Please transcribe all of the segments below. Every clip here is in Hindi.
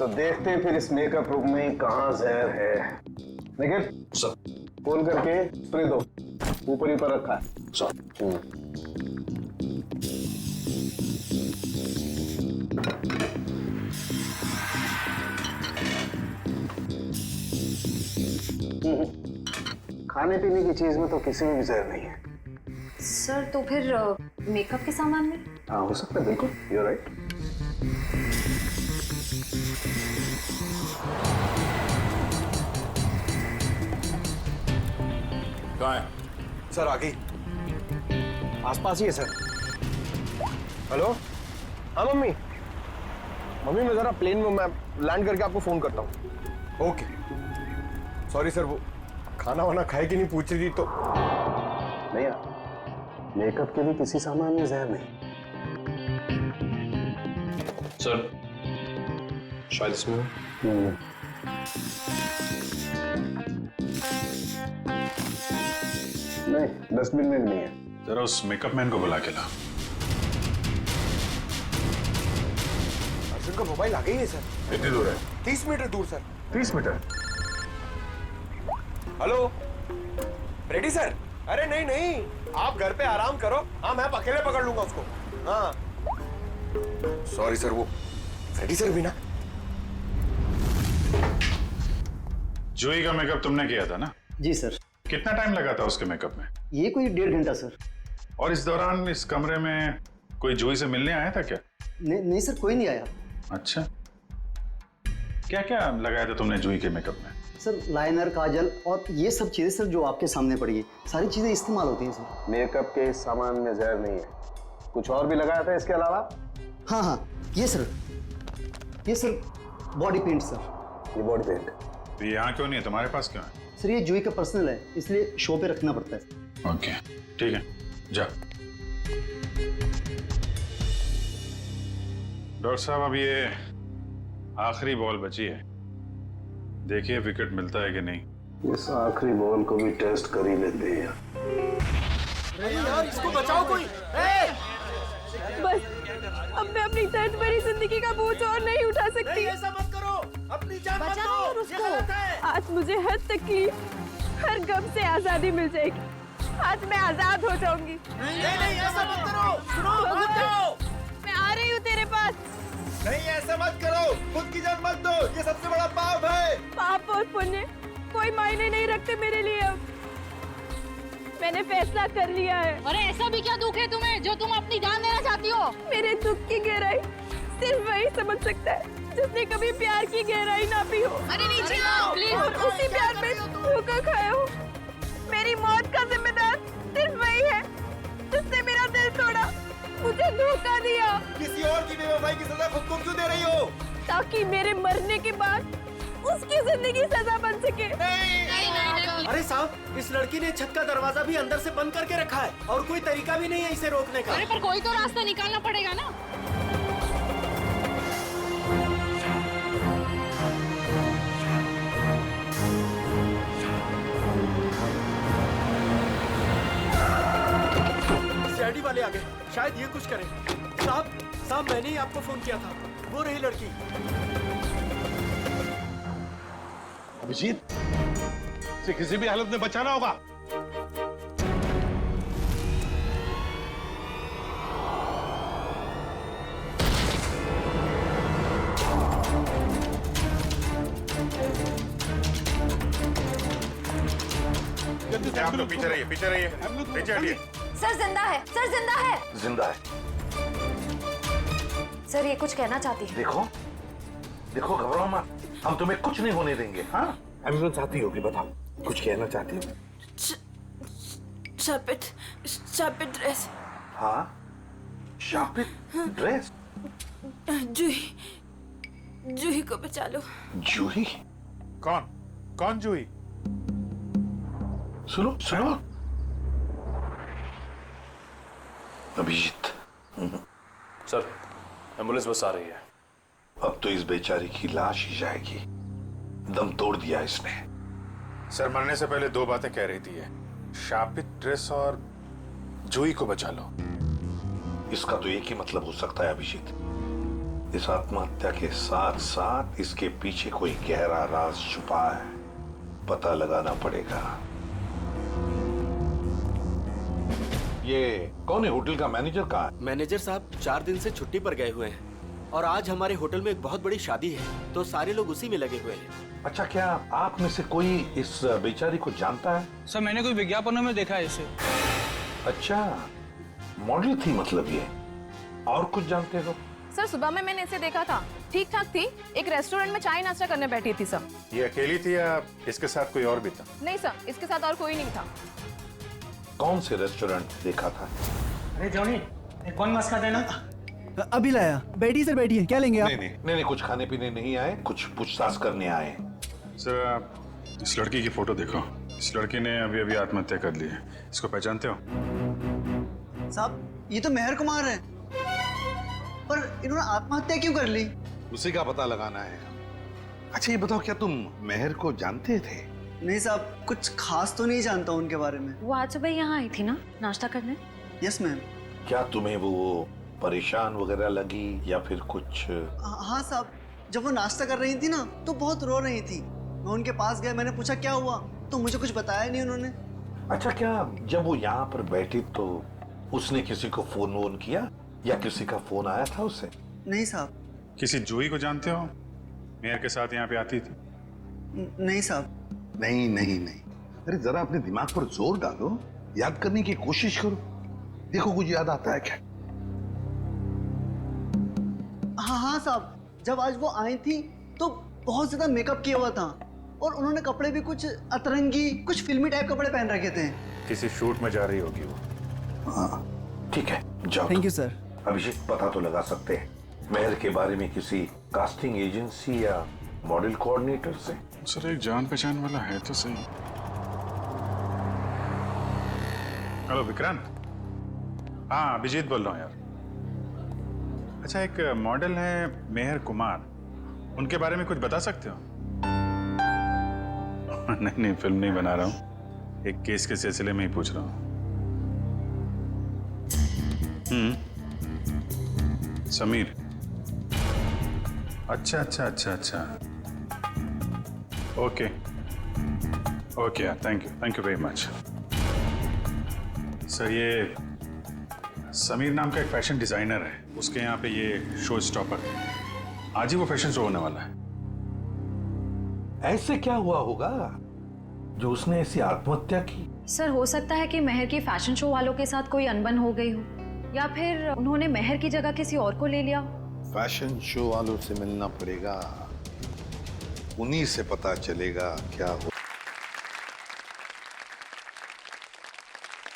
तो देखते हैं फिर इस मेकअप रूम में कहाँ जहर है। निखिल सर, खोल करके स्प्रे दो, ऊपर ही पर रखा है। सर। खाने पीने की चीज में तो किसी में भी जहर नहीं है। सर तो फिर मेकअप के सामान में? हाँ हो सकता है, बिल्कुल यू राइट। कहाँ है? सर आगे आसपास ही है सर। हेलो, हाँ मम्मी। मम्मी मैं जरा प्लेन में मैं लैंड करके आपको फोन करता हूँ। ओके सॉरी सर, वो खाना वाना खाए कि नहीं पूछ रही थी तो। नहीं यार, मेकअप के लिए किसी सामान में जहर नहीं। सर शायद इसमें नहीं, डस्टबिन में भी नहीं है। जरा उस मेकअप मैन को बुला के ला। अर्जुन का मोबाइल आ गई है सर। कितनी दूर है? 30 मीटर दूर sir. 30 meter? Hello ready sir? अरे नहीं नहीं, आप घर पे आराम करो। हाँ मैं अकेले पकड़ लूंगा उसको। हाँ सॉरी सर, वो रेडी सर भी ना। जूही का मेकअप तुमने किया था ना? जी सर। कितना टाइम लगा था उसके मेकअप में? ये कोई 1.5 घंटा सर। और इस दौरान इस कमरे में कोई जूही से मिलने आया था क्या? नहीं सर, कोई नहीं आया। अच्छा, क्या क्या लगाया था तुमने जूही के मेकअप में? सर लाइनर, काजल और ये सब चीजें सर जो आपके सामने पड़ी है, सारी चीजें इस्तेमाल होती हैं सर। मेकअप के इस सामान में जहर नहीं है। कुछ और भी लगाया था इसके अलावा? हाँ, ये सर बॉडी पेंट सर। ये बॉडी पेंट? तो ये यहाँ क्यों नहीं है, तुम्हारे पास क्यों है? सर ये जूही का पर्सनल है, इसलिए शो पे रखना पड़ता है। ओके ठीक है, जा। डॉक्टर साहब अब ये आखिरी बॉल बची है, देखिए विकेट मिलता है कि नहीं। इस आखिरी बॉल को भी टेस्ट कर ही लेते हैं यार। यार इसको बचाओ कोई। बस अब मैं अपनी दर्द भरी जिंदगी का बोझ और नहीं उठा सकती। ऐसा मत करो, अपनी जान मत बचाओ दो। उसको। ये गलत है। आज मुझे हर तकलीफ, हर गम से आजादी मिल जाएगी। आज मैं आजाद हो जाऊंगी। नहीं ऐसा मत करो। सुनो मत जाओ। मैं आ रही हूँ तेरे पास। नहीं ऐसा मत करो, खुद की जान मत दो, ये सबसे बड़ा पाप है। पाप और पुण्य कोई मायने नहीं रखते मेरे लिए। अब मैंने फैसला कर लिया है। अरे ऐसा भी क्या दुख है तुम्हें जो तुम अपनी जान देना चाहती हो? मेरे दुख की गहराई सिर्फ वही समझ सकता है जिसने कभी प्यार की गहराई ना पी हो। अरे नीचे आओ प्लीज। और उसी प्यार में धोखा खाया हो। मेरी मौत का जिम्मेदार सिर्फ वही है जिसने मेरा दिल तोड़ा, मुझे धोखा दिया। किसी और की बेवफाई की सजा खुद को क्यों दे रही हो? ताकि मेरे मरने के बाद उसकी जिंदगी सजा बन सके। नहीं। अरे साहब, इस लड़की ने छत का दरवाजा भी अंदर से बंद करके रखा है और कोई तरीका भी नहीं है इसे रोकने का। अरे पर कोई तो रास्ता निकालना पड़ेगा ना। सीआईडी वाले आ गए, शायद ये कुछ करें। साहब मैंने ही आपको फोन किया था, वो रही लड़की। अभिजीत, इसे किसी भी हालत में बचाना होगा। आप लोग पीछे रहिए, पीछे हटिए। सर जिंदा है, सर जिंदा है। जिंदा है? सर ये कुछ कहना चाहती है। देखो घबराओ मत, हम तुम्हें कुछ नहीं होने देंगे। हाँ एम्बुलेंस आती होगी, बताओ कुछ कहना चाहती हो? शापित ड्रेस। हाँ शापित ड्रेस? जूही को बचा लो। जूही? कौन जूही? सुनो अभिजीत। सर एम्बुलेंस बस आ रही है। अब तो इस बेचारी की लाश ही जाएगी, दम तोड़ दिया इसने। सर मरने से पहले दो बातें कह रही थी ये, शापित ड्रेस और जूही को बचा लो। इसका तो एक ही मतलब हो सकता है अभिजीत, इस आत्महत्या के साथ साथ इसके पीछे कोई गहरा राज छुपा है, पता लगाना पड़ेगा। ये कौन है? होटल का मैनेजर कहाँ है? मैनेजर साहब 4 दिन से छुट्टी पर गए हुए हैं और आज हमारे होटल में एक बहुत बड़ी शादी है, तो सारे लोग उसी में लगे हुए हैं। अच्छा, क्या आप में से कोई इस बेचारी को जानता है? सर मैंने कोई विज्ञापनों में देखा है इसे। अच्छा, मॉडल थी मतलब ये। और कुछ जानते हो? सर सुबह में मैंने इसे देखा था, ठीक ठाक थी, एक रेस्टोरेंट में चाय नाश्ता करने बैठी थी सर। ये अकेली थी या इसके साथ कोई और भी था? नहीं सर, इसके साथ और कोई नहीं था। कौन से रेस्टोरेंट देखा था? अरे जॉनी, कौन मस्का देना? अभी लाया। बैठिए सर, बैठिए। क्या लेंगे आप? नहीं, कुछ खाने पीने नहीं आए, कुछ पूछताछ करने आए। सर आप इस लड़की की फोटो देखो। इस लड़की ने अभी अभी आत्महत्या कर ली है। इसको पहचानते हो? साहब ये तो मेहर कुमार है, पर इन्होंने आत्महत्या क्यों कर ली? उसी का पता लगाना है। अच्छा ये बताओ, क्या तुम मेहर को जानते थे? नहीं साहब, कुछ खास तो नहीं जानता उनके बारे में। वो आज सुबह यहाँ आई थी ना नाश्ता करने? Yes ma'am. क्या तुम्हें वो परेशान वगैरह लगी या फिर कुछ? हाँ साहब, जब वो नाश्ता कर रही थी ना तो बहुत रो रही थी। मैं उनके पास गया, मैंने पूछा क्या हुआ, तो मुझे कुछ बताया नहीं उन्होंने। अच्छा, क्या जब वो यहाँ पर बैठी तो उसने किसी को फोन वोन किया या किसी का फोन आया था उसे? नहीं साहब। किसी जूही को जानते हो? मेयर के साथ यहाँ पे आती थी। नहीं साहब। नहीं। अरे जरा अपने दिमाग पर जोर डालो, याद करने की कोशिश करो, देखो कुछ याद आता है क्या? हाँ साहब, जब आज वो आई थी तो बहुत ज्यादा मेकअप किया हुआ था और उन्होंने कपड़े भी कुछ अतरंगी, कुछ फिल्मी टाइप कपड़े पहन रखे थे। किसी शूट में जा रही होगी वो। हाँ ठीक है, जाओ। Thank you sir. अभिषेक, पता तो लगा सकते हैं मेहर के बारे में किसी कास्टिंग एजेंसी या मॉडल कोऑर्डिनेटर से? सर एक जान पहचान वाला है तो सही। हेलो विक्रांत। हाँ अभिजीत बोल रहा हूँ यार। अच्छा एक मॉडल है मेहर कुमार, उनके बारे में कुछ बता सकते हो? नहीं फिल्म नहीं बना रहा हूँ, एक केस के सिलसिले में ही पूछ रहा हूँ। समीर। अच्छा। ओके यार, thank you very much. Sir ये समीर नाम का एक फैशन डिजाइनर है, उसके यहाँ पे ये शो स्टॉपर है। आज ही वो फैशन शो होने वाला है। ऐसे क्या हुआ होगा जो उसने ऐसी आत्महत्या की? सर हो सकता है कि मेहर की फैशन शो वालों के साथ कोई अनबन हो गई हो, या फिर उन्होंने मेहर की जगह किसी और को ले लिया हो। फैशन शो वालों से मिलना पड़ेगा, उन्हीं से पता चलेगा क्या हो।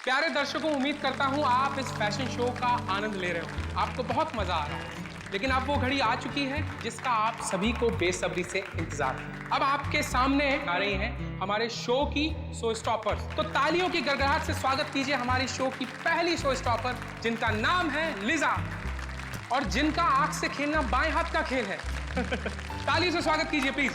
प्यारे दर्शकों, उम्मीद करता हूं आप इस फैशन शो का आनंद ले रहे हो, आपको बहुत मजा आ रहा है। लेकिन अब वो घड़ी आ चुकी है जिसका आप सभी को बेसब्री से इंतजार है। अब आपके सामने आ रही हैं हमारे शो की शो स्टॉपर्स। तो तालियों की गड़गड़ाहट से स्वागत कीजिए हमारी शो की पहली शो स्टॉपर, जिनका नाम है लिजा और जिनका आंख से खेलना बाएं हाथ का खेल है। तालियों से स्वागत कीजिए प्लीज।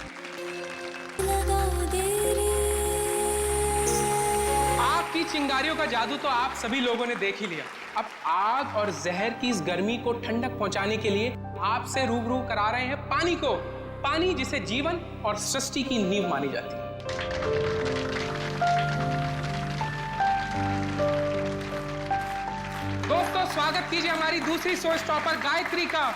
आपकी चिंगारियों का जादू तो आप सभी लोगों ने देख ही लिया। अब आग और जहर की इस गर्मी को ठंडक पहुंचाने के लिए आपसे रूबरू करा रहे हैं पानी को, पानी जिसे जीवन और सृष्टि की नींव मानी जाती है। दोस्तों स्वागत कीजिए हमारी दूसरी शो स्टॉपर गायत्री का।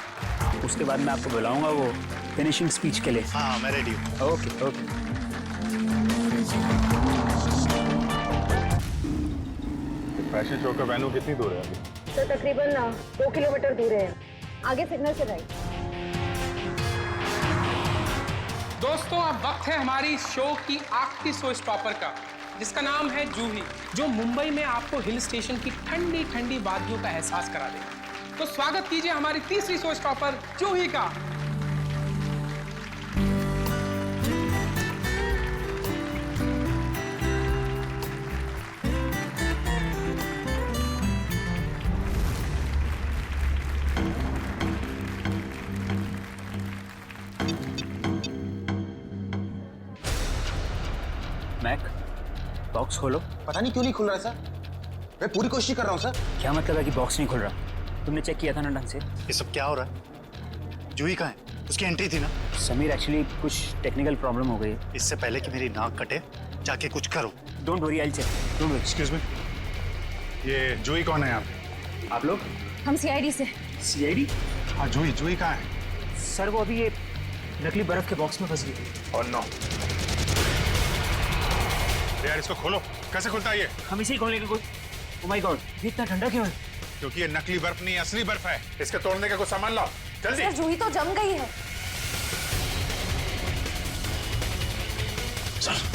उसके बाद मैं आपको बुलाऊंगा वो फिनिशिंग स्पीच के लिए। हाँ मैं रेडी हूँ। ओके। फैशन शो का वेन्यू कितनी दूर है अभी? तो तकरीबन 2 किलोमीटर दूर है, आगे सिग्नल से राइट। दोस्तों अब वक्त है हमारी शो की आखिरी शो स्टॉपर का, जिसका नाम है जूही, जो मुंबई में आपको हिल स्टेशन की ठंडी ठंडी वादियों का एहसास करा देगी। तो स्वागत कीजिए हमारी तीसरी शो स्टॉपर जूही का। मैक, बॉक्स खोलो। पता नहीं क्यों नहीं खुल रहा सर, मैं पूरी कोशिश कर रहा हूँ सर। क्या मतलब है कि बॉक्स नहीं खुल रहा? तुमने चेक किया था ना ढंग से? ये सब क्या हो रहा है? जूही कहाँ है? उसकी एंट्री थी ना। समीर एक्चुअली कुछ टेक्निकल प्रॉब्लम हो गई है। इससे पहले कि मेरी नाक कटे जाके कुछ करो। Don't worry, I check. Don't worry. Excuse me, ये जूही कौन है यहाँ पे? आप लोग? हम सीआईडी से। सीआईडी? हाँ, जूही कहाँ है? सर वो अभी ये नकली बर्फ के बॉक्स में फंस गई। और नो यार, इसको खोलो। कैसे खुलता है ये? हम इसे ही खोलेंगे कोई। ओह माय गॉड, ये इतना ठंडा क्यों है? क्योंकि ये नकली बर्फ नहीं, असली बर्फ है। इसके तोड़ने का कुछ सामान लाओ जल्दी। सर जूही तो जम गई है। चल।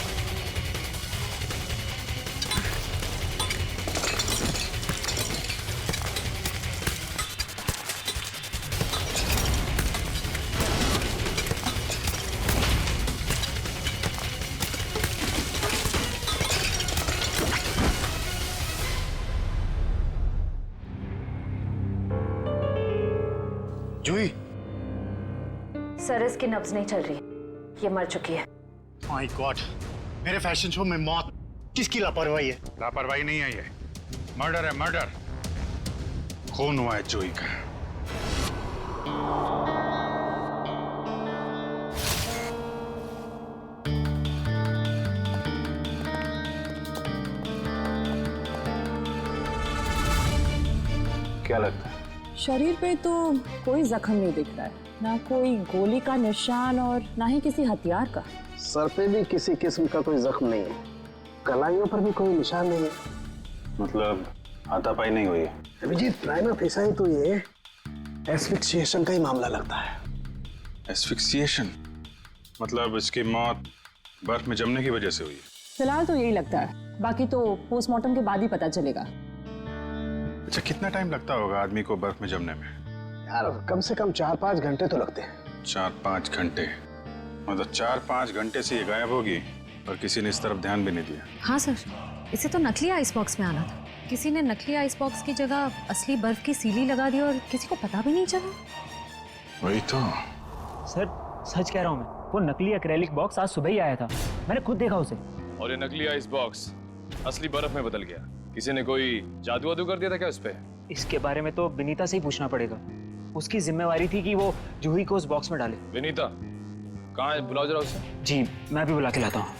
जूही, सर इसकी नब्ज नहीं चल रही, ये मर चुकी है। माय गॉड, मेरे फैशन शो में मौत। किसकी लापरवाही है? लापरवाही नहीं है, ये मर्डर है, मर्डर। खून हुआ है जूही का। क्या लगता है? शरीर पे तो कोई जख्म नहीं दिख रहा है, ना कोई गोली का निशान और ना ही किसी हथियार का। सर पे भी किसी किस्म का कोई जख्म नहीं है, कलाइयों पर भी कोई निशान नहीं है। मतलब हाथापाई नहीं हुई है? अभिजीत, प्राइमा फेसा ही तो ये एस्फिक्सिएशन का ही मामला लगता है। एस्फिक्सिएशन मतलब इसकी मौत बर्फ में जमने की वजह से हुई है? फिलहाल तो यही लगता है, बाकी तो पोस्टमार्टम के बाद ही पता चलेगा। अच्छा, कितना टाइम लगता होगा आदमी को बर्फ में जमने में? यार कम से कम 4-5 घंटे तो लगते हैं। 4-5 घंटे? मतलब 4-5 घंटे से ये गायब होगी और किसी ने इस तरफ ध्यान भी नहीं दिया। हाँ सर, इसे तो नकली आइस बॉक्स में आना था। किसी ने नकली आइस बॉक्स की जगह असली बर्फ की सीली लगा दी और किसी को पता भी नहीं चला। वही तो। सर सच कह रहा हूँ मैं, वो नकली एक्रेलिक बॉक्स आज सुबह ही आया था, मैंने खुद देखा उसे। और ये नकली आइस बॉक्स असली बर्फ में बदल गया। किसी ने कोई जादू वादू कर दिया था क्या उस पे? इसके बारे में तो विनीता से ही पूछना पड़ेगा। उसकी जिम्मेवारी थी कि वो जूही को उस बॉक्स में डाले। विनीता कहाँ है? बुलाओ जरा उसे। जी मैं भी बुला के लाता हूँ।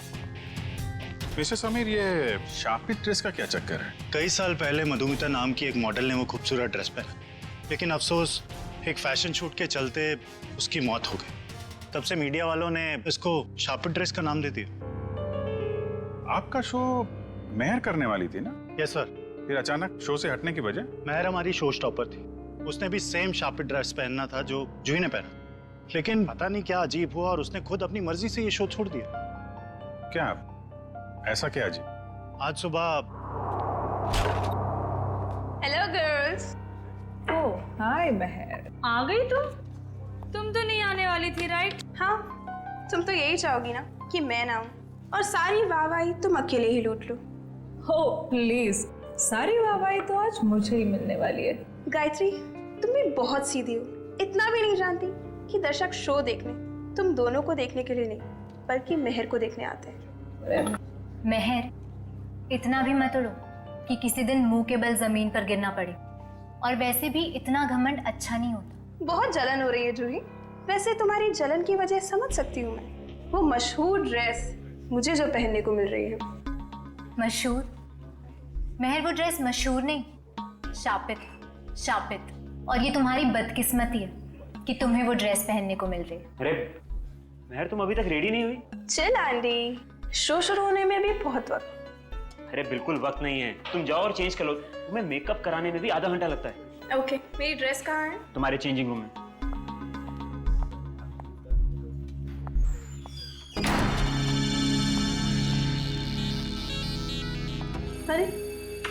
वैसे समीर, ये शापित ड्रेस का क्या चक्कर है? कई साल पहले मधुमिता नाम की एक मॉडल ने वो खूबसूरत ड्रेस पहना, लेकिन अफसोस एक फैशन शूट के चलते उसकी मौत हो गई। तब से मीडिया वालों ने इसको शापित ड्रेस का नाम दे दिया। आपका शो मेहर करने वाली थी ना? Yes sir. फिर अचानक शो से हटने की वजह? मेहर हमारी शो स्टॉपर थी, उसने भी सेम शापित ड्रेस पहनना था जो जूही ने पहना, लेकिन पता नहीं क्या अजीब हुआ और उसने खुद अपनी मर्जी से ये शो छोड़ दिया। क्या ऐसा क्या जी? आज सुबह। Hello girls. ओह हाय मेहर, आ गई तुम तो नहीं आने वाली थी राइट? हाँ, तुम तो यही चाहोगी ना कि मैं ना आऊं और सारी वाहवाही तुम अकेले ही लूट लो। हो प्लीज, सारी वाहवाही तो आज मुझे ही मिलने वाली है। गायत्री, तुम भी बहुत सीधी हो। इतना भी नहीं जानती कि दर्शक शो देखने तुम दोनों को देखने के लिए नहीं, बल्कि मेहर को देखने आते हैं। मेहर, इतना भी मत उड़ो कि किसी दिन मुंह के बल जमीन पर गिरना पड़े। और वैसे भी इतना घमंड अच्छा नहीं होता। बहुत जलन हो रही है जूही। वैसे तुम्हारी जलन की वजह समझ सकती हूँ मैं। वो मशहूर ड्रेस मुझे जो पहनने को मिल रही है। मशहूर? मेहर, वो ड्रेस मशहूर नहीं, शापित। और ये तुम्हारी बदकिस्मती है कि तुम्हें वो ड्रेस पहनने को मिल रही है। अरे मेहर, तुम अभी तक रेडी नहीं हुई? चल आंटी, शो शुरू होने में भी बहुत वक्त। अरे बिल्कुल वक्त नहीं है, तुम जाओ और चेंज कर लो। तुम्हें मेकअप कराने में भी आधा घंटा लगता है। ओके, मेरी ड्रेस कहाँ है? तुम्हारे चेंजिंग रूम में। अरे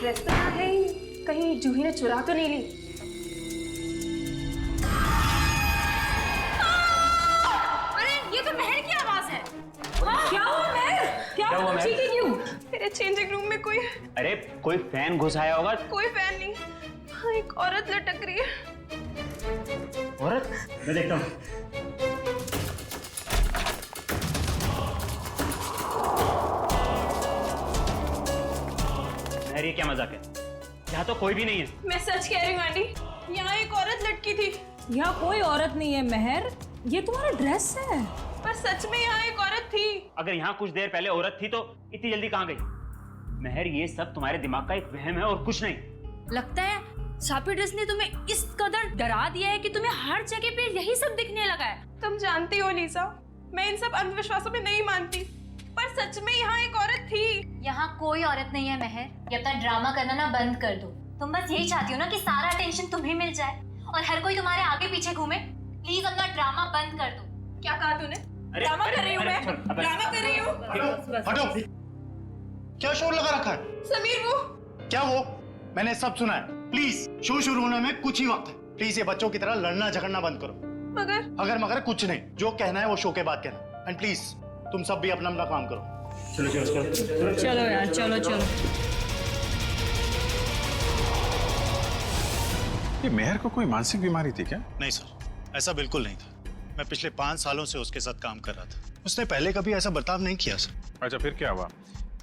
ड्रेस तो यहाँ है ही नहीं, कहीं जूही ने चुरा तो नहीं ली? अरे ये तो मेहर की आवाज है। क्या हुआ मेहर? क्या हुआ मेहर? चीखी क्यों? मेरे चेंजिंग रूम में कोई अरे कोई फैन घुस आया होगा। कोई फैन नहीं, हाँ, एक औरत लटक रही है। औरत? मैं देखता हूँ। मेहर, ये क्या मजाक है? यहाँ तो कोई भी नहीं है। मैं सच कह रही हूँ आंटी, यहाँ एक औरत लटकी थी। यहाँ कोई औरत नहीं है मेहर, ये तुम्हारा ड्रेस है। पर सच में यहाँ एक औरत थी। अगर यहाँ कुछ देर पहले औरत थी तो इतनी जल्दी कहाँ गई? मेहर, ये सब तुम्हारे दिमाग का एक वहम है और कुछ नहीं। लगता है शापी ड्रेस ने तुम्हें इस कदर डरा दिया है कि तुम्हें हर जगह पे यही सब दिखने लगा है। तुम जानती हो लीसा, मैं इन सब अंधविश्वासों में नहीं मानती, पर सच में यहाँ एक औरत थी। यहाँ कोई औरत नहीं है मेहर, ये अपना ड्रामा करना ना बंद कर दो। तुम बस यही चाहती हो ना कि सारा अटेंशन तुम्हें मिल जाए और हर कोई तुम्हारे आगे पीछे घूमे। प्लीज अपना ड्रामा बंद कर दो। क्या कहा तूने? ड्रामा कर रही हूँ मैं? ड्रामा कर रही हूँ? हटो! क्या शोर लगा रखा है? समीर वो क्या वो? मैंने सब सुना है। प्लीज, शो शुरू होने में कुछ ही वक्त है। प्लीज ये बच्चों की तरह लड़ना झगड़ना बंद करो। मगर मगर कुछ नहीं, जो कहना है वो शो के बाद कहना। एंड प्लीज तुम सब भी अपना अपना काम करो। चलो यार, चलो चलो। ये मेहर को कोई मानसिक बीमारी थी क्या? नहीं सर, ऐसा बिल्कुल नहीं था। मैं पिछले 5 सालों से उसके साथ काम कर रहा था। उसने पहले कभी ऐसा बर्ताव नहीं किया सर। अच्छा, फिर क्या हुआ?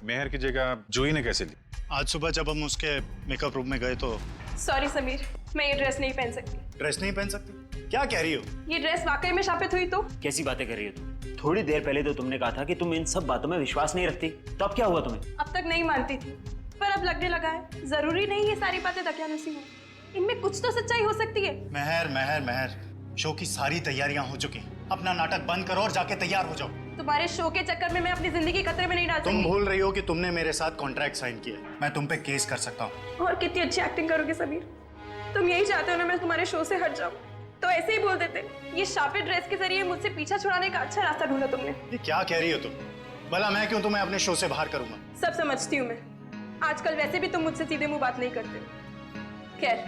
मेहर की जगह जूही ने कैसे ली? आज सुबह जब हम उसके मेकअप रूम में गए तो। सॉरी समीर, मैं ये ड्रेस नहीं पहन सकती। ड्रेस नहीं पहन सकती? क्या कह रही हो? ये ड्रेस वाकई में शापित हुई तो? कैसी बातें कर रही हो तुम? थोड़ी देर पहले तो तुमने कहा था कि तुम इन सब बातों में विश्वास नहीं रखती, तो अब क्या हुआ तुम्हें? अब तक नहीं मानती थी, पर अब लगने लगा है जरूरी नहीं ये सारी बातें दकियानुसी हो। इनमें कुछ तो सच्चाई हो सकती है। मेहर मेहर मेहर, शो की सारी तैयारियां हो चुकी हैं। अपना नाटक बंद करो और जाके तैयार हो जाओ। तुम्हारे शो के चक्कर में मैं अपनी जिंदगी खतरे में नहीं डाल सकती। तुम भूल रही हो कि तुमने मेरे साथ कॉन्ट्रैक्ट साइन किया है। मैं तुम पे केस कर सकता हूँ। और कितनी अच्छी एक्टिंग करोगे समीर? तुम यही चाहते हो ना मैं तुम्हारे शो से हट जाऊं, तो ऐसे ही बोल देते। ये शापित ड्रेस के जरिए मुझसे पीछा छुड़ाने का अच्छा रास्ता ढूंढा तुमने। ये क्या कह रही हो तुम? भला मैं क्यों तुम्हें अपने शो से बाहर करूंगा? सब समझती हूँ मैं। आजकल वैसे भी तुम मुझसे सीधे मुंह बात नहीं करते हो। खैर,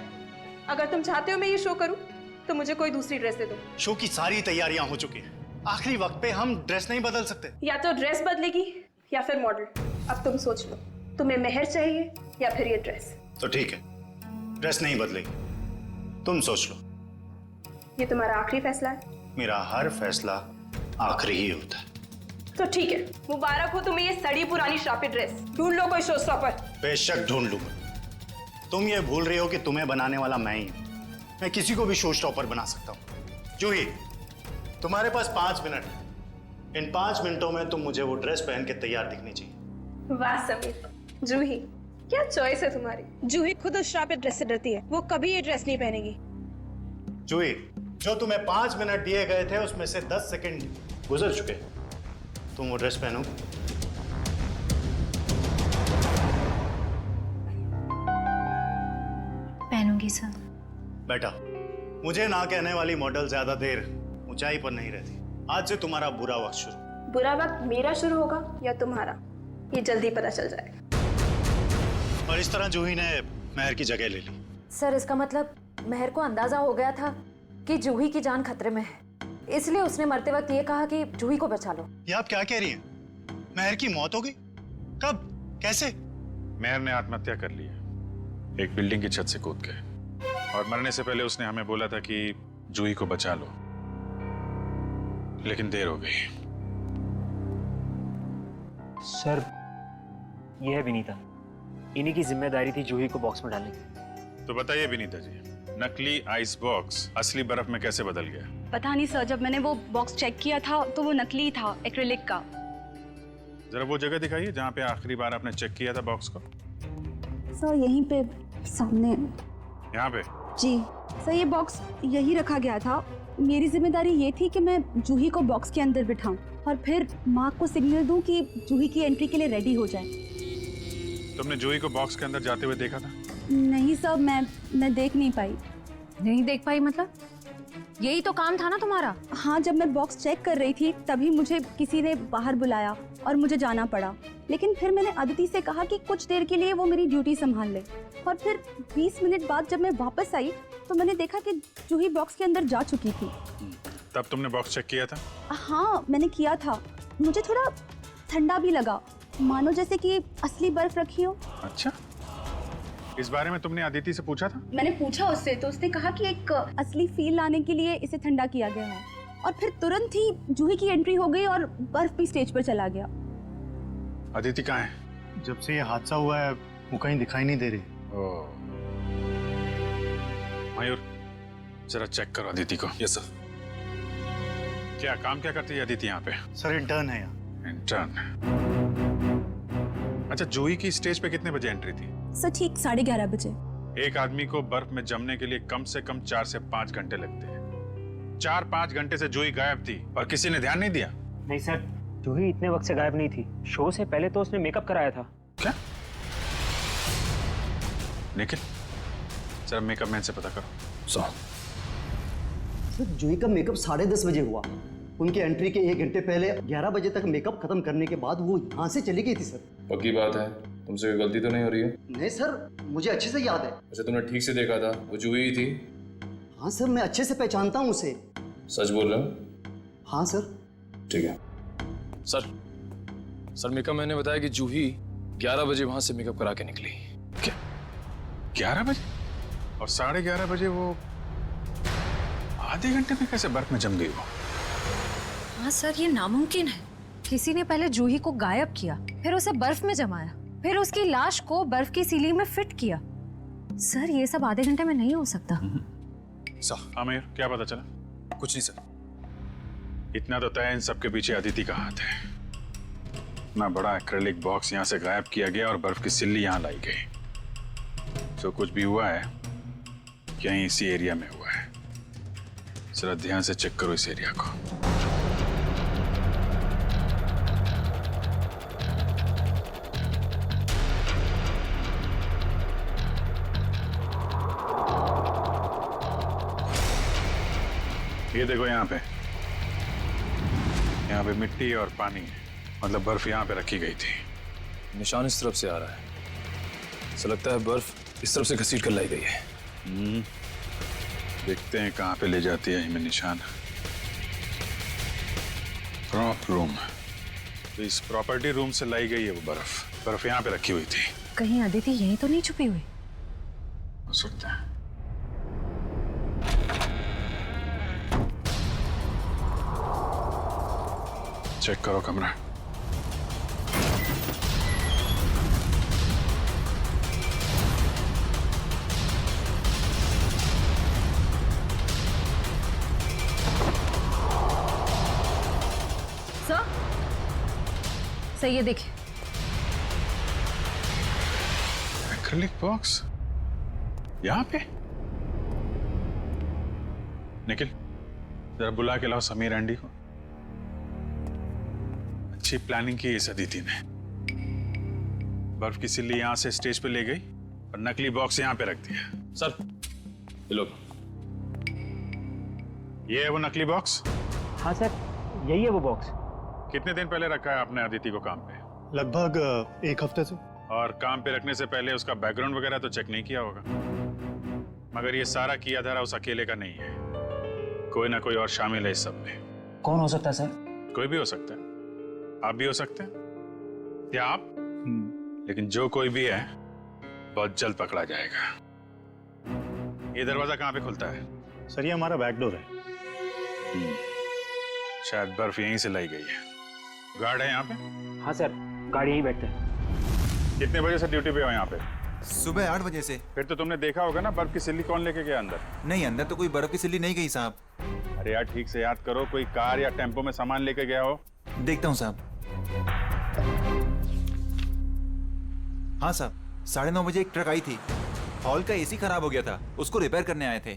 अगर तुम चाहते हो मैं ये शो करूं, तो मुझे कोई दूसरी ड्रेस दे दो। शो की सारी तैयारियां हो चुकी हैं। आखिरी वक्त पे हम ड्रेस नहीं बदल सकते। या तो ड्रेस बदलेगी या फिर मॉडल। अब तुम सोच लो, तुम्हें मेहर चाहिए या फिर ये ड्रेस? तो ठीक है, ड्रेस नहीं बदलेगी। तुम सोच लो। ये तुम्हारा आखिरी फैसला है? मेरा हर फैसला आखिरी ही होता है। तो ठीक है, मुबारक हो तुम्हें ये सड़ी पुरानी शापित ड्रेस। ढूंढ लो कोई शो स्टॉपर। बेशक ढूंढ लूंगा। तुम ये भूल रही हो कि तुम्हें बनाने वाला मैं ही हूं। मैं किसी को भी शो स्टॉपर बना सकता हूँ। जूही, तुम्हारे पास 5 मिनट है। इन 5 मिनटों में तुम मुझे वो ड्रेस पहन के तैयार दिखनी चाहिए। वाह समीर, जूही क्या चॉइस है तुम्हारी। जूही खुद उस शापित ड्रेस से डरती है, वो कभी ये ड्रेस नहीं पहनेगी। जूही, जो तुम्हें 5 मिनट दिए गए थे उसमें से 10 सेकंड गुजर चुके। तुम वो ड्रेस पहनो। पहनूंगी सर। बेटा, मुझे ना कहने वाली मॉडल ज्यादा देर ऊंचाई पर नहीं रहती। आज से तुम्हारा बुरा वक्त शुरू। बुरा वक्त मेरा शुरू होगा या तुम्हारा, ये जल्दी पता चल जाएगा। और इस तरह जूही ने मेहर की जगह ले ली। सर, इसका मतलब मेहर को अंदाजा हो गया था कि जूही की जान खतरे में है, इसलिए उसने मरते वक्त ये कहा कि जूही को बचा लो। ये आप क्या कह रही हैं? मेहर की मौत हो गई? कब? कैसे? मेहर ने आत्महत्या कर ली है, एक बिल्डिंग की छत से कूद के। और मरने से पहले उसने हमें बोला था कि जूही को बचा लो, लेकिन देर हो गई। सर, ये है विनीता। इन्हीं की जिम्मेदारी थी जूही को बॉक्स में डालने की। तो बताइए विनीता जी, नकली आइस बॉक्स असली बर्फ में कैसे बदल गया? पता नहीं सर, जब मैंने वो बॉक्स चेक किया था तो वो नकली था, एक्रिलिक का। जरा वो जगह दिखाइए जहाँ पे आखिरी बार आपने चेक किया था बॉक्स को। सर यहीं पे सामने। यहाँ पे? जी सर, ये बॉक्स यही रखा गया था। मेरी जिम्मेदारी ये थी कि मैं जूही को बॉक्स के अंदर बिठाऊं और फिर माँ को सिग्नल दूं कि जूही की एंट्री के लिए रेडी हो जाए। तुमने जूही को बॉक्स के अंदर जाते हुए देखा था? नहीं सर, मैं देख नहीं पाई। नहीं देख पाई मतलब? यही तो काम था ना तुम्हारा। हाँ, जब मैं बॉक्स चेक कर रही थी तभी मुझे किसी ने बाहर बुलाया और मुझे जाना पड़ा। लेकिन फिर मैंने अदिति से कहा कि कुछ देर के लिए वो मेरी ड्यूटी संभाल ले। और फिर 20 मिनट बाद जब मैं वापस आई तो मैंने देखा कि जूही बॉक्स के अंदर जा चुकी थी। तब तुमने बॉक्स चेक किया था? हाँ, मैंने किया था। मुझे थोड़ा ठंडा भी लगा, मानो जैसे कि असली बर्फ रखी हो। अच्छा, इस बारे में तुमने अदिति से पूछा था? मैंने पूछा उससे, तो उसने कहा कि एक असली फील लाने के लिए इसे ठंडा किया गया है। और फिर तुरंत ही जूही की एंट्री हो गई और बर्फ भी स्टेज पर चला गया। अदिति कहाँ है? जब से ये हादसा हुआ है वो कहीं दिखाई नहीं दे रही। मयूर, जरा चेक करो अदिति को। Yes sir. क्या काम क्या करती है अदिति यहाँ पे? सर इंटर्न है यहाँ। इंटर्न। अच्छा, जूही की स्टेज पे कितने बजे एंट्री थी? सर ठीक 11:30 बजे। एक आदमी को बर्फ में जमने के लिए कम से कम 4 से 5 घंटे लगते हैं। 4-5 घंटे से जूही गायब थी और किसी ने ध्यान नहीं दिया। नहीं सर, जूही इतने वक्त से गायब नहीं थी। शो से पहले तो उसने मेकअप कराया था। क्या? निखिल, जरा मेकअप मैन से पता करो। सर जूही का मेकअप 10:30 बजे हुआ। उनकी एंट्री के 1 घंटे पहले 11 बजे तक मेकअप खत्म करने के बाद वो यहाँ से चली गई थी सर। पक्की बात है, तुमसे कोई गलती तो नहीं हो रही है? नहीं सर, मुझे अच्छे से याद है। अच्छा, तुमने ठीक से देखा था, वो जूही ही थी? हाँ सर, मैं अच्छे से पहचानता हूँ उसे। सच बोल रहे हो? हाँ सर। ठीक है। सर मेकअप मैंने बताया कि जूही 11 बजे वहां से मेकअप करा के निकली। क्या 11 बजे? और 11:30 बजे वो आधे घंटे में कैसे बर्फ में जम गई वो? हाँ सर, ये नामुमकिन है। किसी ने पहले जूही को गायब किया, फिर उसे बर्फ में जमाया, फिर उसकी लाश को बर्फ की सीलिंग में फिट किया। सर ये सब आधे घंटे में नहीं हो सकता। आमिर, क्या पता चला? कुछ नहीं सर। इतना तो तय इन सबके पीछे अदिति का हाथ है। इतना बड़ा एक्रेलिक बॉक्स यहाँ से गायब किया गया और बर्फ की सिल्ली यहाँ लाई गई। जो कुछ भी हुआ है यहीं इसी एरिया में हुआ है। जरा ध्यान से चेक करो इस एरिया को। ये देखो, यहाँ पे मिट्टी और पानी है, मतलब बर्फ यहाँ पे रखी गई थी। निशान इस तरफ से आ रहा है, ऐसा लगता है बर्फ इस तरफ से घसीट कर लाई गई है। देखते हैं कहाँ पे ले जाती है हमें निशान। प्रॉप रूम, तो इस प्रॉपर्टी रूम से लाई गई है वो बर्फ यहाँ पे रखी हुई थी। कहीं अदिति यहीं तो नहीं छुपी हुई? हो सकता है। चेक करो कमरा। सर सही है, देखिए। एक्रिलिक बॉक्स यहाँ पे। निखिल, जरा बुला के लाओ समीर एंडी को। अच्छी प्लानिंग की इस अदिति ने। बर्फ की सिल्ली यहां से स्टेज पे ले गई और नकली बॉक्स यहां पे रख दिया। सर ये लो। ये है वो नकली बॉक्स? हाँ सर, यही है वो बॉक्स। कितने दिन पहले रखा है आपने अदिति को काम पे? लगभग 1 हफ्ते से। और काम पे रखने से पहले उसका बैकग्राउंड वगैरह तो चेक नहीं किया होगा? मगर ये सारा किया धरा उस अकेले का नहीं है, कोई ना कोई और शामिल है इस सब में। कौन हो सकता है सर? कोई भी हो सकता है, आप भी हो सकते हैं, या आप। लेकिन जो कोई भी है बहुत जल्द पकड़ा जाएगा। ये दरवाजा कहाँ पे खुलता है? सर ये हमारा बैक डोर है। शायद बर्फ यहीं से लाई गई है। गार्ड है यहाँ पे? हाँ सर, गाड़ी यहीं बैठते हैं। कितने बजे से ड्यूटी पे हो यहाँ पे? सुबह 8 बजे से। फिर तो तुमने देखा होगा ना, बर्फ की सिल्ली कौन लेके गया अंदर? नहीं, अंदर तो कोई बर्फ की सिल्ली नहीं गई साहब। अरे यार ठीक से याद करो, कोई कार या टेम्पो में सामान लेके गया हो? देखता हूँ साहब। हाँ साहब, 9:30 बजे एक ट्रक आई थी। हॉल का एसी खराब हो गया था, उसको रिपेयर करने आए थे।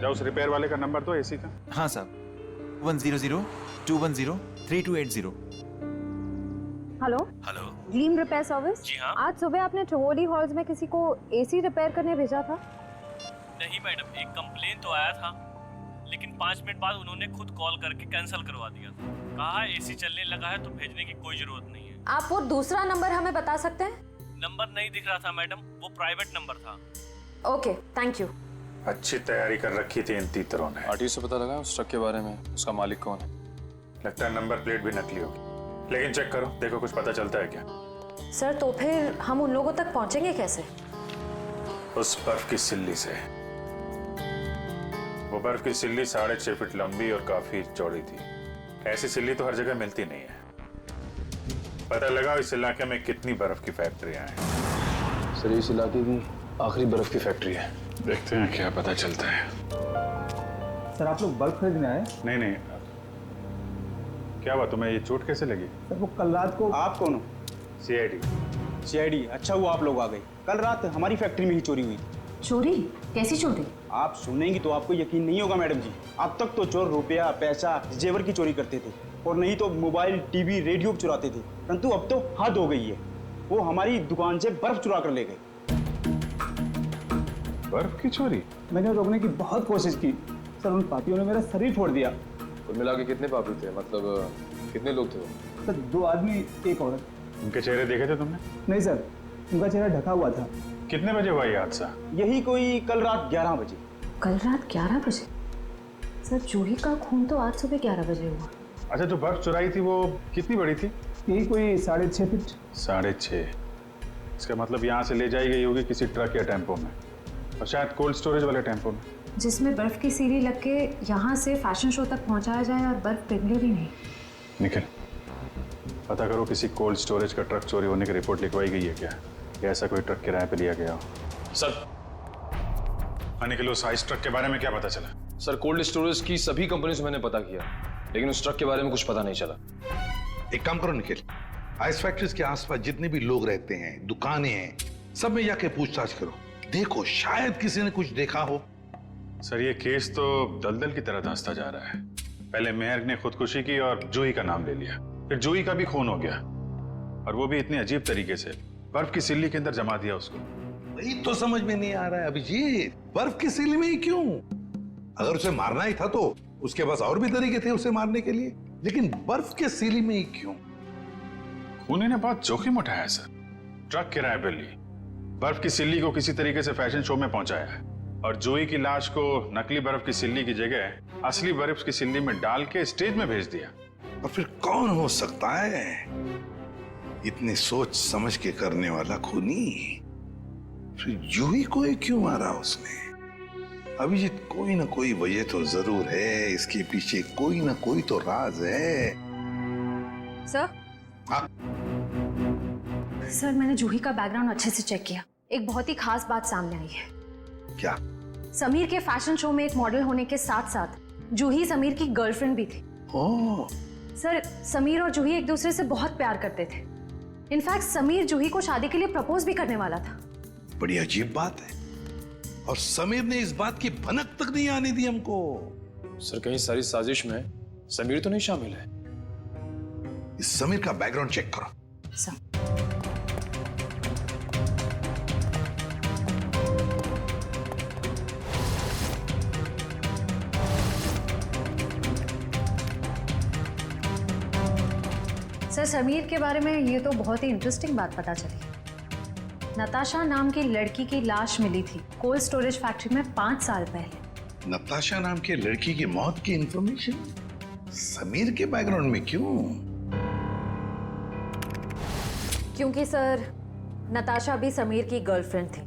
जाओ उस रिपेयर वाले का नंबर दो एसी का। हाँ साहब, 100-210-3280। Hello hello, dream repair service. जी हाँ। आज सुबह आपने ट्रोली हॉल्स में किसी को एसी रिपेयर करने भेजा था? नहीं मैडम, एक कंप्लेन तो आया था, लेकिन 5 मिनट बाद उन्होंने खुद कॉल करके कैंसिल करवा दिया था। कहा एसी चलने लगा है तो भेजने की कोई जरूरत नहीं है। आप वो दूसरा नंबर हमें बता सकते हैं? नंबर नहीं दिख रहा था मैडम, वो प्राइवेट नंबर था। Okay, thank you. अच्छी तैयारी कर रखी थी इन तीतरों ने। आरटीओ से पता लगा उस ट्रक के बारे में, उसका मालिक कौन है? लगता है नंबर प्लेट भी नकली होगी, लेकिन चेक करो, देखो कुछ पता चलता है क्या? सर तो फिर हम उन लोगों तक पहुंचेंगे कैसे? उस बर्फ की सिल्ली से। वो बर्फ की सिल्ली 6.5 फीट लंबी और काफी चौड़ी थी। ऐसी सिल्ली तो हर जगह मिलती नहीं है। पता लगा इस इलाके में कितनी बर्फ की फैक्ट्रियां हैं। सर इस इलाके की आखिरी बर्फ की फैक्ट्री है। देखते हैं क्या पता चलता है। सर आप लोग बल्ब खरीदने आए? नहीं नहीं, क्या हुआ तुम्हें? ये चोट कैसे लगी? सर वो कल रात को। आप कौन हो? सीआईडी। अच्छा हुआ आप लोग आ गए। कल रात हमारी फैक्ट्री में ही चोरी हुई। चोरी? कैसी चोरी? आप सुनेंगी तो आपको यकीन नहीं होगा मैडम जी। अब तक तो चोर रुपया, पैसा, जेवर की चोरी करते थे और नहीं तो मोबाइल, टीवी, रेडियो चुराते थे, परंतु अब तो हद हो गई है। वो हमारी दुकान से बर्फ चुरा कर ले गए। बर्फ की चोरी? मैंने रोकने की बहुत कोशिश की सर, उन पापियों ने मेरा शरीर फोड़ दिया। कुल मिला के कितने पापी थे? मतलब कितने लोग थे वो? सर 2 आदमी, 1 औरत। उनके चेहरे देखे थे तुमने? नहीं सर, उनका चेहरा ढका हुआ था। कितने बजे हुआ ये हादसा? यही कोई कल रात 11 बजे। कल रात 11 बजे? सर जूही का खून तो आज सुबह 11 बजे हुआ। अच्छा, जो बर्फ चुराई थी वो कितनी बड़ी थी? यही कोई 6.5 फीट। 6.5? इसका मतलब यहाँ से ले जाई गई होगी किसी ट्रक या टेम्पो में, और शायद कोल्ड स्टोरेज वाले टेम्पो में, जिसमें बर्फ की सीढ़ी लग के यहाँ से फैशन शो तक पहुँचाया जाए और बर्फ पिघले भी नहीं। निखिल, पता करो किसी कोल्ड स्टोरेज का ट्रक चोरी होने की रिपोर्ट लिखवाई गई है क्या? या ऐसा कोई ट्रक किराए पे लिया गया हो? सर। हाँ निखिल, उस आइस ट्रक के बारे में क्या पता चला? सर कोल्ड स्टोरेज की सभी कंपनी से मैंने पता किया, लेकिन उस ट्रक के बारे में कुछ पता नहीं चला। एक काम करो निखिल, आइस फैक्ट्रीज के आसपास जितने भी लोग रहते हैं, दुकानें हैं, सब में जाके पूछताछ करो। देखो शायद किसी ने कुछ देखा हो। सर ये केस तो दलदल की तरह धंसता जा रहा है। पहले मेहर ने खुदकुशी की और जूही का नाम ले लिया, फिर जूही का भी खून हो गया, और वो भी इतने अजीब तरीके से। बर्फ की सिल्ली के अंदर जमा दिया उसको। वही तो समझ में नहीं आ रहा है अभिजीत, बर्फ की सिल्ली में ही क्यों? अगर उसे मारना ही था तो उसके पास और भी तरीके थे उसे मारने के लिए, लेकिन बर्फ के सिल्ली में ही क्यों? खूनी ने बहुत जोखिम उठाया सर। ट्रक किराए पे ली, बर्फ की सिल्ली को किसी तरीके से फैशन शो में पहुंचाया है, और जूही की लाश को नकली बर्फ की सिल्ली की जगह असली बर्फ की सिल्ली में डाल के स्टेज में भेज दिया। और फिर कौन हो सकता है इतनी सोच समझ के करने वाला खूनी? फिर जूही को ही क्यों मारा उसने? अभिजीत, कोई ना कोई वजह तो जरूर है, इसके पीछे कोई ना कोई तो राज है। सर? हाँ? सर मैंने जूही का बैकग्राउंड अच्छे से चेक किया। एक बहुत ही खास बात सामने आई है। क्या? समीर के फैशन शो में एक मॉडल होने के साथ साथ जूही समीर की गर्लफ्रेंड भी थी। ओह। सर समीर और जूही एक दूसरे से बहुत प्यार करते थे। इनफैक्ट समीर जूही को शादी के लिए प्रपोज भी करने वाला था। बड़ी अजीब बात है, और समीर ने इस बात की भनक तक नहीं आने दी हमको। सर कहीं सारी साजिश में समीर तो नहीं शामिल है? इस समीर का बैकग्राउंड चेक करो। सर सर समीर के बारे में ये तो बहुत ही इंटरेस्टिंग बात पता चली। नताशा नाम की लड़की की लाश मिली थी कोल्ड स्टोरेज फैक्ट्री में 5 साल पहले। नताशा नाम के लड़की की मौत की इंफॉर्मेशन समीर के बैकग्राउंड में क्यों? क्योंकि सर नताशा भी समीर की गर्लफ्रेंड थी।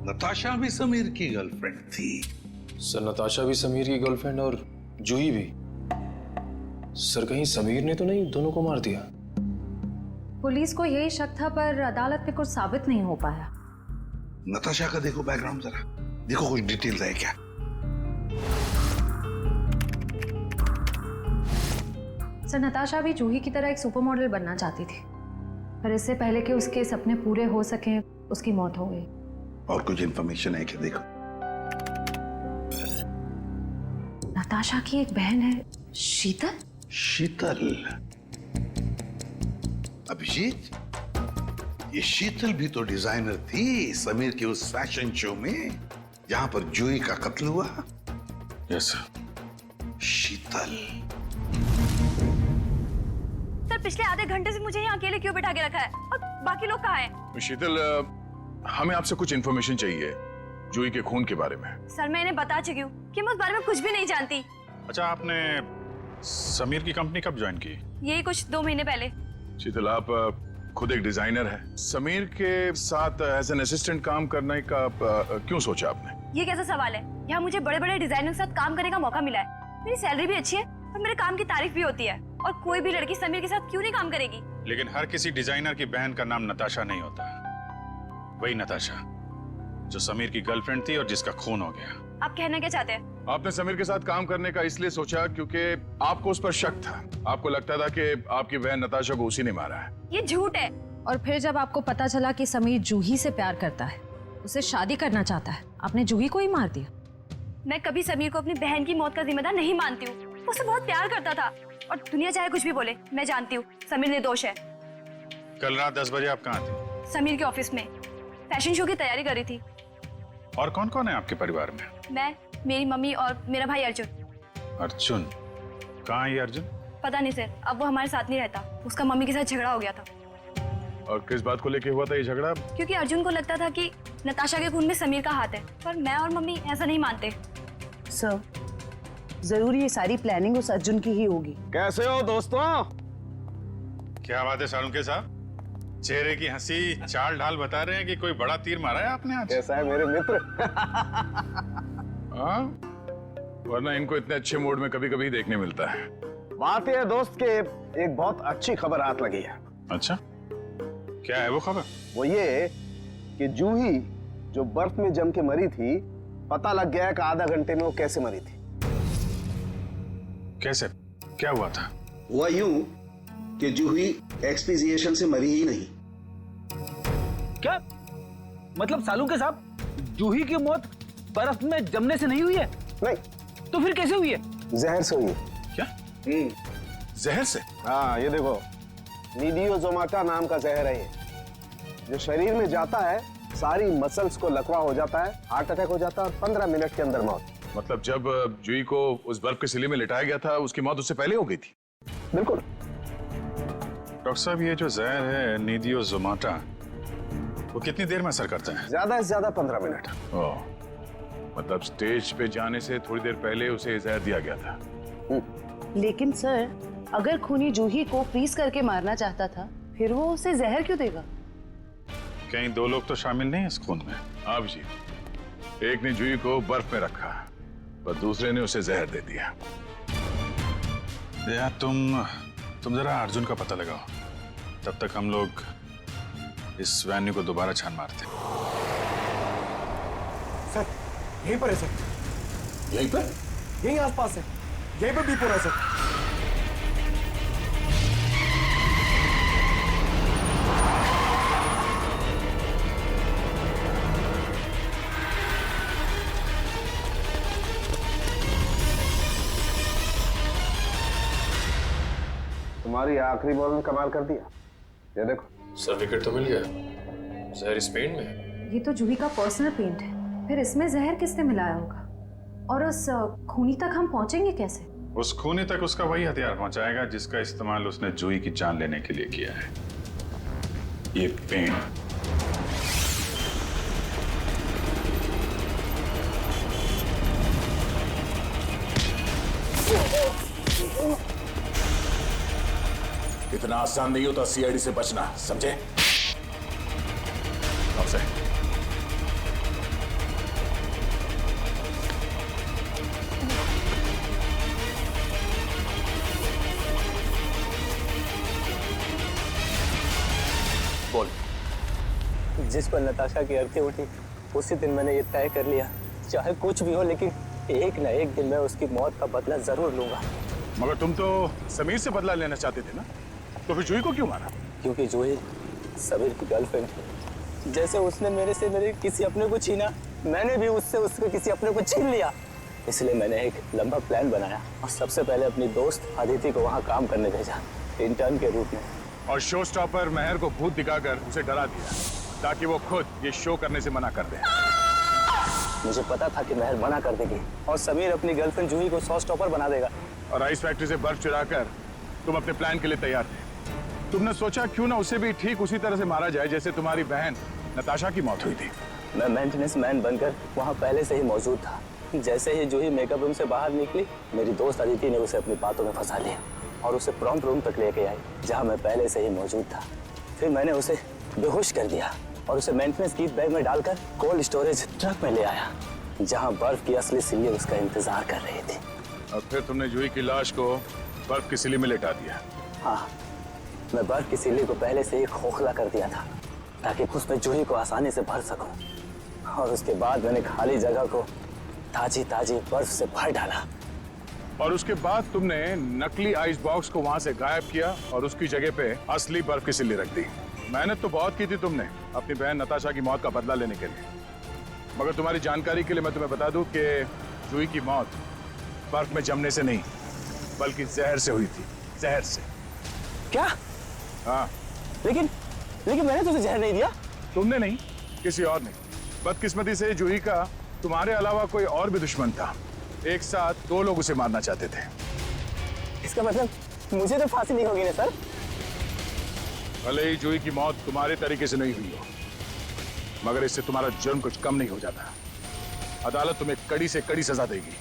नताशा भी समीर की गर्लफ्रेंड थी? सर नताशा भी समीर की गर्लफ्रेंड और जूही भी। सर कहीं समीर ने तो नहीं दोनों को मार दिया? पुलिस को यही शक था, पर अदालत में कुछ साबित नहीं हो पाया। नताशा का देखो बैकग्राउंड जरा, देखो कुछ डिटेल्स है क्या? सर नताशा भी जूही की तरह एक सुपर मॉडल बनना चाहती थी, पर इससे पहले कि उसके सपने पूरे हो सकें उसकी मौत हो गई। और कुछ इंफॉर्मेशन है क्या? देखो। नताशा की एक बहन है शीतल। शीतल? अभिजीत, ये शीतल भी तो डिजाइनर थी समीर के उस फैशन शो में जहां पर जूही का कत्ल हुआ। Yes sir. शीतल। सर पिछले आधे घंटे से मुझे यहाँ अकेले क्यों बिठा के रखा है, और बाकी लोग कहाँ हैं? शीतल, हमें आपसे कुछ इन्फॉर्मेशन चाहिए जूही के खून के बारे में। सर मैं इन्हें बता चुकी हूँ कि मैं उस बारे में कुछ भी नहीं जानती। अच्छा, आपने समीर की कंपनी कब ज्वाइन की? यही कुछ 2 महीने पहले। शीतल, आप खुद एक डिजाइनर है, समीर के साथ एज एन असिस्टेंट काम करने का क्यों सोचा आपने? ये कैसा सवाल है? यहाँ मुझे बड़े बड़े डिजाइनर के साथ काम करने का मौका मिला है, मेरी सैलरी भी अच्छी है और मेरे काम की तारीफ भी होती है, और कोई भी लड़की समीर के साथ क्यों नहीं काम करेगी? लेकिन हर किसी डिजाइनर की बहन का नाम नताशा नहीं होता। वही नताशा जो समीर की गर्लफ्रेंड थी और जिसका खून हो गया। आप कहना क्या चाहते हैं? आपने समीर के साथ काम करने का इसलिए सोचा क्योंकि आपको उस पर शक था। आपको लगता था कि आपकी बहन नताशा को उसी ने मारा है। ये झूठ है। और फिर जब आपको पता चला कि समीर जूही से प्यार करता है, उसे शादी करना चाहता है, आपने जूही को ही मार दिया। मैं कभी समीर को अपनी बहन की मौत का जिम्मेदार नहीं मानती हूँ। वो उसे बहुत प्यार करता था और दुनिया चाहे कुछ भी बोले, मैं जानती हूँ समीर निर्दोष है। कल रात 10 बजे आप कहाँ थे? समीर के ऑफिस में फैशन शो की तैयारी कर रही थी। और कौन कौन है आपके परिवार में? मैं, मेरी मम्मी और मेरा भाई अर्जुन। अर्जुन? कहाँ है ये अर्जुन? पता नहीं सर, अब वो हमारे साथ नहीं रहता। उसका मम्मी के साथ झगड़ा हो गया था। और किस बात को लेके हुआ था ये झगड़ा? क्योंकि अर्जुन को लगता था कि नताशा के खून में समीर का हाथ है, पर मैं और मम्मी ऐसा नहीं मानते। सर, जरूर ये सारी प्लानिंग उस अर्जुन की ही होगी। कैसे हो दोस्तों? क्या बात है सालुंके साहब, चेहरे की हंसी चाल ढाल बता रहे हैं कि कोई बड़ा तीर मारा है आपने आज। कैसा है मेरे मित्र? हाँ, वरना इनको इतने अच्छे मूड में कभी कभी देखने मिलता है। बात यह है दोस्त के एक बहुत अच्छी खबर हाथ लगी है। अच्छा, क्या है वो खबर? वो ये कि जूही जो बर्फ में जम के मरी थी, पता लग गया कि आधा घंटे में वो कैसे मरी थी। कैसे? क्या हुआ था? हुआ यूं कि जूही एक्सपीजिएशन से मरी ही नहीं। क्या मतलब सालुंके साहब, जूही की मौत बर्फ में जमने से नहीं हुई है? नहीं। तो फिर कैसे हुई है? जहर से हुई। क्या? जहर से? हाँ, ये देखो, नीडियोजोमाटा नाम का जहर है ये, जो शरीर में जाता है सारी मसल्स को लकवा हो जाता है, हार्ट अटैक हो जाता है और 15 मिनट के अंदर मौत। मतलब जब जूही को उस बर्फ के सिले में लिटाया गया था, उसकी मौत उससे पहले हो गई थी? बिल्कुल। डॉक्टर साहब, ये जो जहर है नीडियोजोमाटा, वो कितनी देर में असर करता है? ज्यादा से ज्यादा 15 मिनट। ओह, मतलब स्टेज पे जाने से थोड़ी देर पहले उसे जहर दिया गया था। लेकिन सर, अगर खूनी जूही को फ्रीज करके मारना चाहता था, फिर वो उसे जहर क्यों देगा? कहीं 2 लोग तो शामिल नहीं है इस खून में? आप जी, एक ने जूही को बर्फ में रखा, पर दूसरे ने उसे जहर दे दिया। यार तुम जरा अर्जुन का पता लगाओ, तब तक हम लोग इस वेन्यू को दोबारा छान मारते। सर, यहीं पर है सर। यहीं पर? यहीं आसपास है, यहीं पर बीप हो रहा है सर। तुम्हारी आखिरी बॉल ने कमाल कर दिया। ये देखो सर, विकेट तो मिल गया। जहर इस पेंट में है। ये तो जूही का पर्सनल पेंट है, फिर इसमें जहर किसने मिलाया होगा? और उस खूनी तक हम पहुंचेंगे कैसे? उस खूनी तक उसका वही हथियार पहुंचाएगा जिसका इस्तेमाल उसने जूही की जान लेने के लिए किया है, ये पेंट। इतना आसान नहीं होता सीआईडी से बचना, समझे? आपसे बोल। जिस पर नताशा की अर्थी उठी, उसी दिन मैंने ये तय कर लिया, चाहे कुछ भी हो, लेकिन एक न एक दिन मैं उसकी मौत का बदला जरूर लूंगा। मगर तुम तो समीर से बदला लेना चाहते थे ना, तो फिर जूही को क्यों मारा? क्योंकि जूही समीर की गर्लफ्रेंड थी। जैसे उसने मेरे से मेरे किसी अपने को छीना, मैंने भी उससे उसके किसी अपने को छीन लिया। इसलिए मैंने एक लंबा प्लान बनाया और सबसे पहले अपनी दोस्त अदिति को वहाँ काम करने भेजा, इंटर्न के रूप में। और शो स्टॉपर महर को भूत दिखाकर उसे डरा दिया ताकि वो खुद ये शो करने से मना कर दे। मुझे पता था कि महर मना कर देगी और समीर अपनी गर्लफ्रेंड जूही को शो स्टॉपर बना देगा। और आइस फैक्ट्री से बर्फ चुराकर तुम अपने प्लान के लिए तैयार थे। तुमने सोचा क्यों ना उसे भी ठीक उसी तरह से मारा जाए जैसे तुम्हारी बहन नताशा की मौत हुई थी। मैं मेंटेनेंस मैन बनकर वहाँ पहले से ही मौजूद था। जैसे ही जूही मेकअप रूम से बाहर निकली, मेरी दोस्त अदिति ने उसे अपनी बातों में फंसा लिया और उसे प्रॉम्प्ट रूम तक लेके आई जहाँ मैं पहले से ही मौजूद था। फिर मैंने उसे बेहोश कर दिया और उसे मेंटेनेंस गिफ्ट बैग में डालकर कोल्ड स्टोरेज ट्रक में ले आया जहाँ बर्फ की असली सिल्ली उसका इंतजार कर रही थी। और फिर तुमने जूही की लाश को बर्फ की सिल्ली में लेटा दिया। हाँ, मैं बर्फ की सिल्ली को पहले से ही खोखला कर दिया था ताकि उसमें जूही को आसानी से भर सकूं। और उसके बाद मैंने खाली जगह को ताजी ताजी बर्फ से भर डाला। और उसके बाद तुमने नकली आइस बॉक्स को वहां से गायब किया और उसकी जगह पे असली बर्फ की सिल्ली रख दी। मेहनत तो बहुत की थी तुमने अपनी बहन नताशा की मौत का बदला लेने के लिए, मगर तुम्हारी जानकारी के लिए मैं तुम्हें बता दूं कि जूही की मौत बर्फ में जमने से नहीं बल्कि जहर से हुई थी। जहर से। क्या? हाँ। लेकिन मैंने तुझे जहर नहीं दिया। तुमने नहीं, किसी और ने। बदकिस्मती से जूही का तुम्हारे अलावा कोई और भी दुश्मन था। एक साथ 2 लोग उसे मारना चाहते थे। इसका मतलब मुझे तो फांसी नहीं होगी ना सर? भले ही जूही की मौत तुम्हारे तरीके से नहीं हुई हो, मगर इससे तुम्हारा जुर्म कुछ कम नहीं हो जाता। अदालत तुम्हें कड़ी से कड़ी सजा देगी।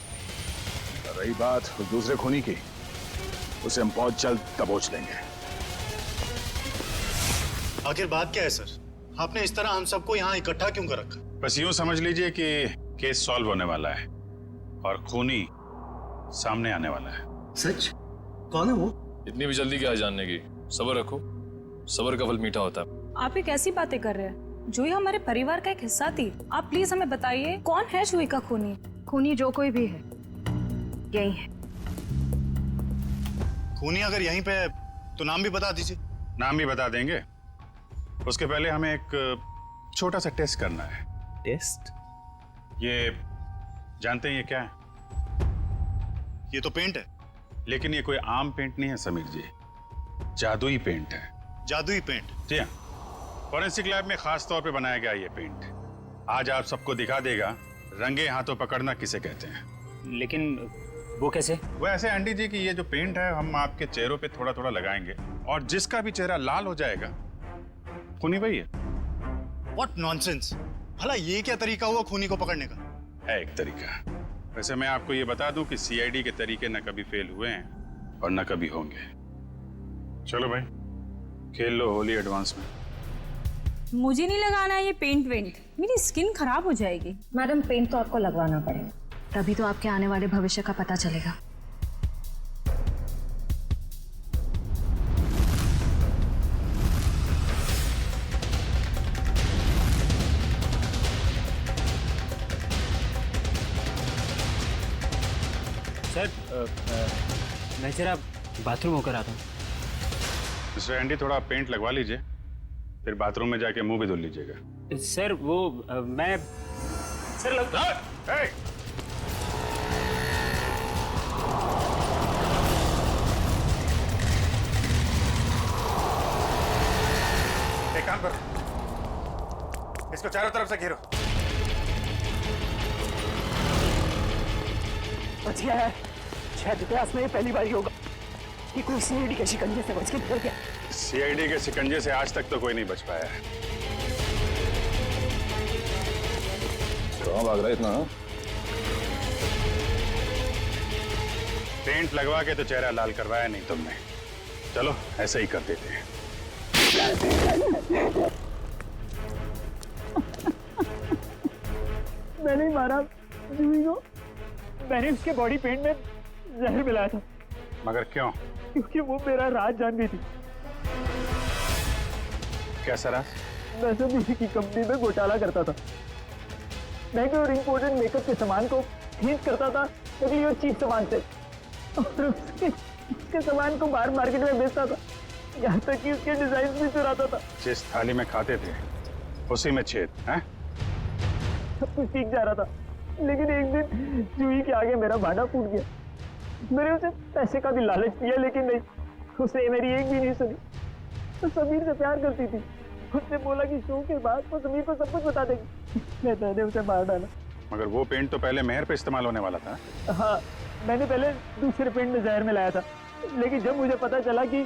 रही बात उस दूसरे खूनी की, उसे हम बहुत जल्द दबोच लेंगे। आखिर बात क्या है सर? आपने इस तरह हम सबको यहाँ इकट्ठा क्यों कर रखा? बस यूं समझ लीजिए कि केस सॉल्व होने वाला है और खूनी सामने आने वाला है। सच? कौन है वो? इतनी भी जल्दी क्या है जानने की? सब्र रखो, सब्र का फल मीठा होता है। आप ये कैसी बातें कर रहे हैं? जूही हमारे परिवार का एक हिस्सा थी। आप प्लीज हमें बताइए कौन है जूही का खूनी? खूनी जो कोई भी है, यही है। खूनी अगर यहीं पे तो नाम भी बता दीजिए। नाम भी बता देंगे, उसके पहले हमें एक छोटा सा टेस्ट करना है। टेस्ट? ये जानते हैं ये क्या है? ये तो पेंट है। लेकिन ये कोई आम पेंट नहीं है समीर जी, जादुई पेंट है। जादुई पेंट? जी हाँ, फॉरेंसिक लैब में खास तौर पे बनाया गया ये पेंट। आज आप सबको दिखा देगा रंगे हाथों पकड़ना किसे कहते हैं। लेकिन वो कैसे? वो ऐसे आंटी जी कि ये जो पेंट है हम आपके चेहरों पे थोड़ा थोड़ा लगाएंगे और जिसका भी चेहरा लाल हो जाएगा खूनी वही है। What nonsense! भला ये क्या तरीका हुआ खूनी को पकड़ने का? है एक तरीका। वैसे मैं आपको ये बता दूं कि सीआईडी के तरीके न कभी फेल हुए हैं और न कभी होंगे। चलो भाई, खेल लो होली एडवांस में। मुझे नहीं लगाना ये पेंट वेंट, मेरी स्किन खराब हो जाएगी। मैडम, पेंट तो आपको लगवाना पड़ेगा, तभी तो आपके आने वाले भविष्य का पता चलेगा। सर मैं जरा बाथरूम होकर आता हूँ। मिस्टर एंडी, थोड़ा पेंट लगवा लीजिए, फिर बाथरूम में जाके मुंह भी धुल लीजिएगा। सर वो मैं सर लग... एक काम करो, इसको चारों तरफ से घेरो। बच गया है। शायद इतिहास में ये पहली बार ही होगा कि कोई सीआईडी के शिकंजे से बच के निकल गया। सीआईडी के शिकंजे से आज तक तो कोई नहीं बच पाया है। कहाँ भाग रहा है इतना? पेंट लगवा के तो चेहरा लाल करवाया नहीं तुमने। चलो ऐसे ही कर देते हैं। मैंने ही मारा जूही को। मैंने उसके बॉडी पेंट में जहर मिलाया था। मगर क्यों? क्योंकि वो मेरा राज जानती थी। कैसा राज? मैं तो किसी की कंपनी में घोटाला करता था। महंगे और इम्पोर्टेंट मेकअप के सामान को खींच करता था नकली और चीप सामान से, और उसके सामान को बाहर मार्केट में बेचता था, यहाँ तक कि उसके डिजाइन भी चुराता था। जिस थाली में खाते थे उसी में छेद है? सब कुछ ठीक जा रहा था, लेकिन एक दिन जूही के आगे मेरा भांडा फूट गया। मैंने उसे पैसे का भी लालच दिया, लेकिन नहीं, उसने मेरी एक भी नहीं सुनी। तो समीर से प्यार करती थी। उसने बोला कि शो के बाद वो समीर को सब कुछ बता देगी। मैंने उसे मार डाला। मगर वो पेंट तो पहले मेहर पे इस्तेमाल होने वाला था। हाँ, मैंने पहले दूसरे पेंट में जहर मिलाया था, लेकिन जब मुझे पता चला कि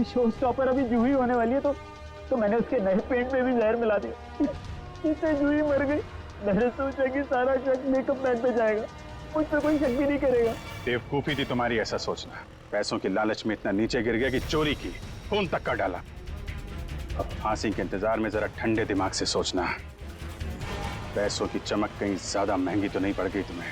शो स्टॉपर अभी जूही होने वाली है तो मैंने उसके नए पेंट में भी जहर मिला दिया। इससे जूही मर गई। मैंने सोचा कि सारा शक मेकअप मैन पे जाएगा, मुझ पे कोई शक भी नहीं करेगा। बेवकूफी थी तुम्हारी ऐसा सोचना। पैसों की लालच में इतना नीचे गिर गया कि चोरी की, खून तक का डाला। अब फांसी के इंतजार में जरा ठंडे दिमाग से सोचना। पैसों की चमक कहीं ज्यादा महंगी तो नहीं पड़ गई तुम्हें?